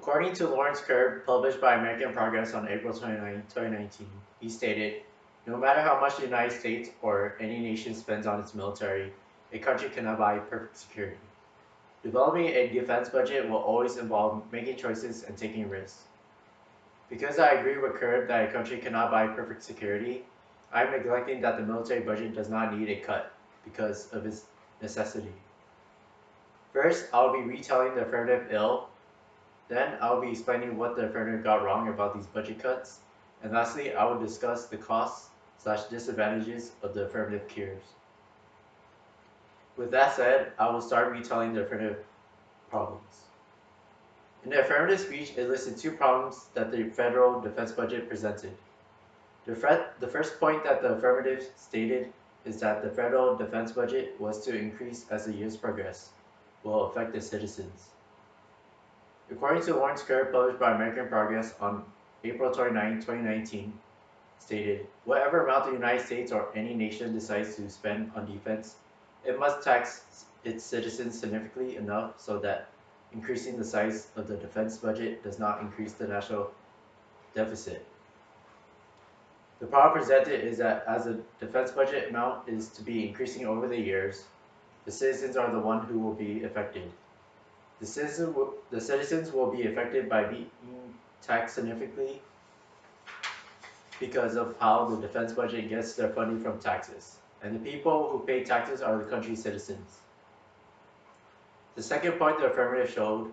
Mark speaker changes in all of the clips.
Speaker 1: According to Lawrence Curb, published by American Progress on April 29, 2019, he stated, "No matter how much the United States or any nation spends on its military, a country cannot buy perfect security. Developing a defense budget will always involve making choices and taking risks. Because I agree with Curb that a country cannot buy perfect security, I am neglecting that the military budget does not need a cut because of its necessity. First, I'll be retelling the affirmative ill. Then I'll be explaining what the affirmative got wrong about these budget cuts. And lastly, I will discuss the costs/disadvantages of the affirmative cures. With that said, I will start retelling the affirmative problems. In the affirmative speech, it listed two problems that the federal defense budget presented. The first point that the affirmative stated is that the federal defense budget was to increase as the years progress, will affect the citizens. According to Lawrence Curb, published by American Progress on April 29, 2019, stated, "Whatever amount the United States or any nation decides to spend on defense, it must tax its citizens significantly enough so that increasing the size of the defense budget does not increase the national deficit. The problem presented is that as the defense budget amount is to be increasing over the years, the citizens are the one who will be affected. The citizens will be affected by being taxed significantly because of how the defense budget gets their funding from taxes, and the people who pay taxes are the country's citizens." The second point the affirmative showed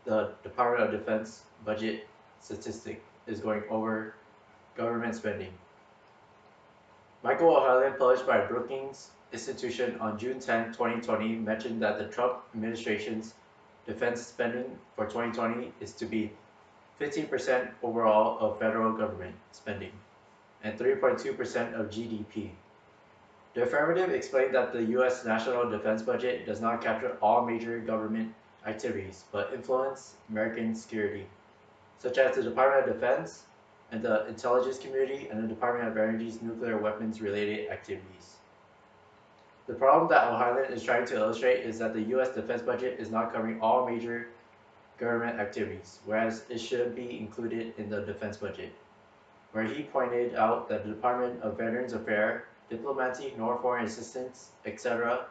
Speaker 1: the Department of Defense budget statistic is going over government spending. Michael O'Halloran, published by Brookings Institution on June 10, 2020, mentioned that the Trump administration's defense spending for 2020 is to be 15% overall of federal government spending and 3.2% of GDP. The affirmative explained that the U.S. national defense budget does not capture all major government activities, but influence American security, such as the Department of Defense and the intelligence community and the Department of Energy's nuclear weapons-related activities. The problem that O'Halloran is trying to illustrate is that the U.S. defense budget is not covering all major government activities, whereas it should be included in the defense budget, where he pointed out that the Department of Veterans Affairs, diplomacy, nor foreign assistance, etc.,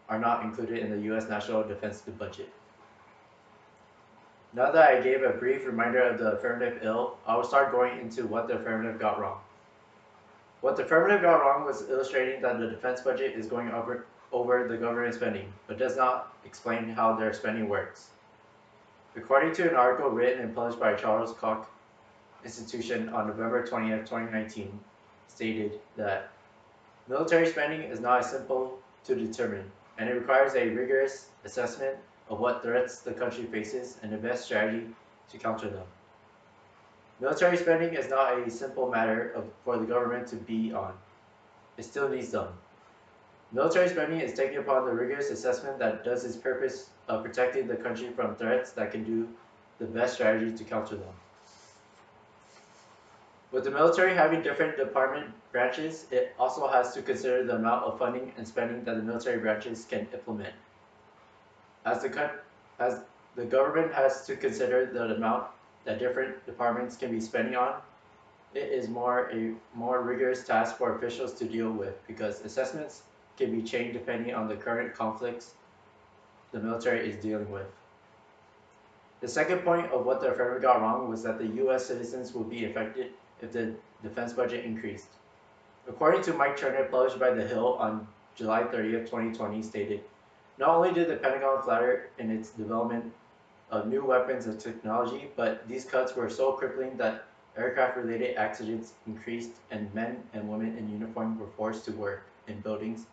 Speaker 1: are not included in the U.S. national defense budget. Now that I gave a brief reminder of the affirmative ill, I will start going into what the affirmative got wrong. What the affirmative got wrong was illustrating that the defense budget is going over the government spending, but does not explain how their spending works. According to an article written and published by Charles Koch Institution on November 20th, 2019, stated that military spending is not as simple to determine, and it requires a rigorous assessment of what threats the country faces and the best strategy to counter them. Military spending is not a simple matter for the government to be on. It still needs them. Military spending is taken upon the rigorous assessment that does its purpose of protecting the country from threats that can do the best strategy to counter them. With the military having different department branches, it also has to consider the amount of funding and spending that the military branches can implement. As the government has to consider the amount that different departments can be spending on, it is a more rigorous task for officials to deal with because assessments can be changed depending on the current conflicts the military is dealing with. The second point of what the affirmative got wrong was that the U.S. citizens will be affected if the defense budget increased. According to Mike Turner, published by The Hill on July 30th, 2020, stated, "Not only did the Pentagon flounder in its development of new weapons and technology, but these cuts were so crippling that aircraft-related accidents increased and men and women in uniform were forced to work in buildings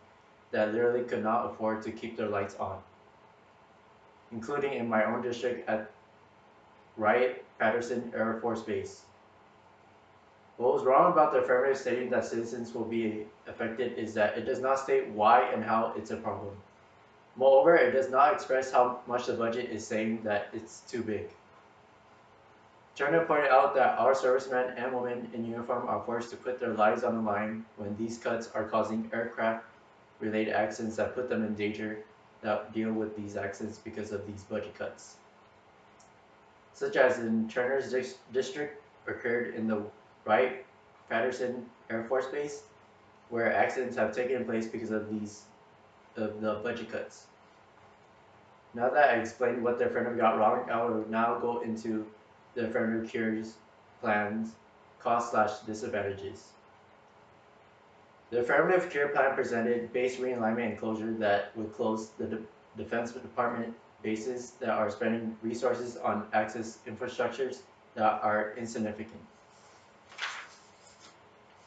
Speaker 1: that literally could not afford to keep their lights on, including in my own district at Wright-Patterson Air Force Base." What was wrong about the affirmative stating that citizens will be affected is that it does not state why and how it's a problem. Moreover, it does not express how much the budget is saying that it's too big. Turner pointed out that our servicemen and women in uniform are forced to put their lives on the line when these cuts are causing aircraft-related accidents that put them in danger that deal with these accidents because of these budget cuts. such as in Turner's district, occurred in the Wright-Patterson Air Force Base, where accidents have taken place because of the budget cuts. Now that I explained what the affirmative got wrong, I will now go into the affirmative cures plan's cost/disadvantages. The affirmative cure plan presented base realignment and closure that would close the Defense Department bases that are spending resources on access infrastructures that are insignificant.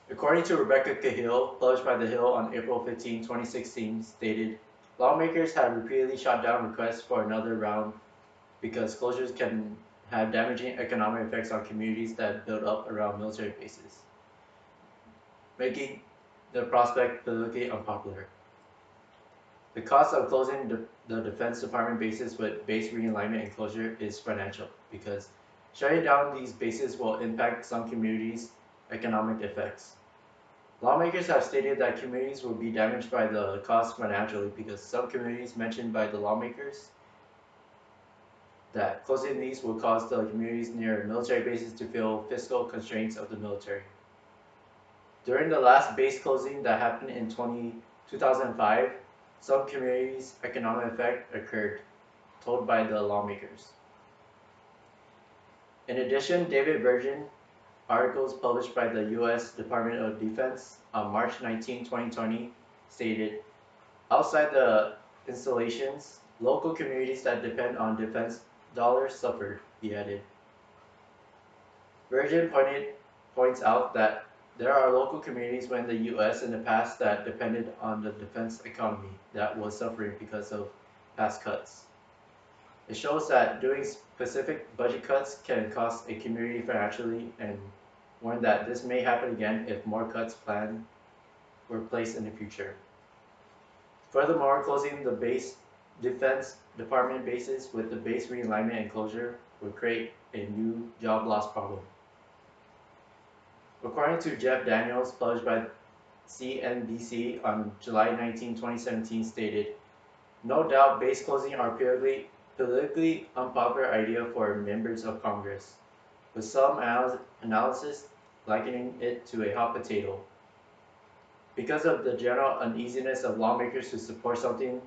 Speaker 1: According to Rebecca Cahill, published by The Hill on April 15, 2016, stated, lawmakers have repeatedly shot down requests for another round because closures can have damaging economic effects on communities that build up around military bases, making the prospect politically unpopular. The cost of closing the Defense Department bases with base realignment and closure is financial because shutting down these bases will impact some communities' economic effects. Lawmakers have stated that communities will be damaged by the cost financially because some communities mentioned by the lawmakers that closing these will cause the communities near military bases to feel fiscal constraints of the military. During the last base closing that happened in 2005, some communities' economic effect occurred, told by the lawmakers. In addition, David Virgin articles published by the U.S. Department of Defense on March 19, 2020 stated, outside the installations, local communities that depend on defense dollars suffered, he added. Virgin points out that there are local communities within the U.S. in the past that depended on the defense economy that was suffering because of past cuts. It shows that doing specific budget cuts can cost a community financially and warn that this may happen again if more cuts planned were placed in the future. Furthermore, closing the base Defense Department bases with the base realignment and closure would create a new job loss problem. According to Jeff Daniels, published by CNBC on July 19, 2017, stated, no doubt base closing are politically unpopular idea for members of Congress, with some analysis likening it to a hot potato. Because of the general uneasiness of lawmakers who support something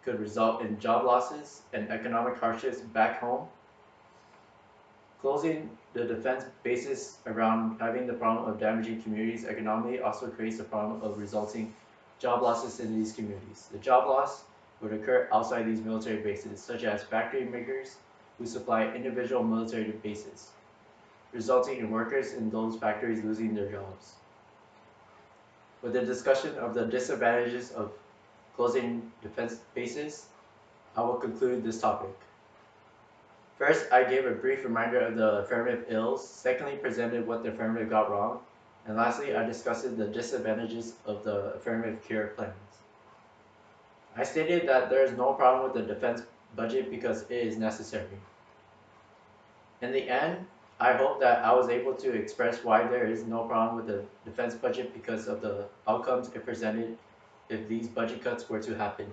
Speaker 1: could result in job losses and economic hardships back home, closing the defense bases around having the problem of damaging communities economically also creates the problem of resulting job losses in these communities. The job loss would occur outside these military bases, such as factory makers who supply individual military bases, resulting in workers in those factories losing their jobs. With the discussion of the disadvantages of closing defense bases, I will conclude this topic. First, I gave a brief reminder of the affirmative ills, secondly presented what the affirmative got wrong, and lastly I discussed the disadvantages of the affirmative cure plans. I stated that there is no problem with the defense budget because it is necessary. In the end, I hope that I was able to express why there is no problem with the defense budget because of the outcomes it presented if these budget cuts were to happen.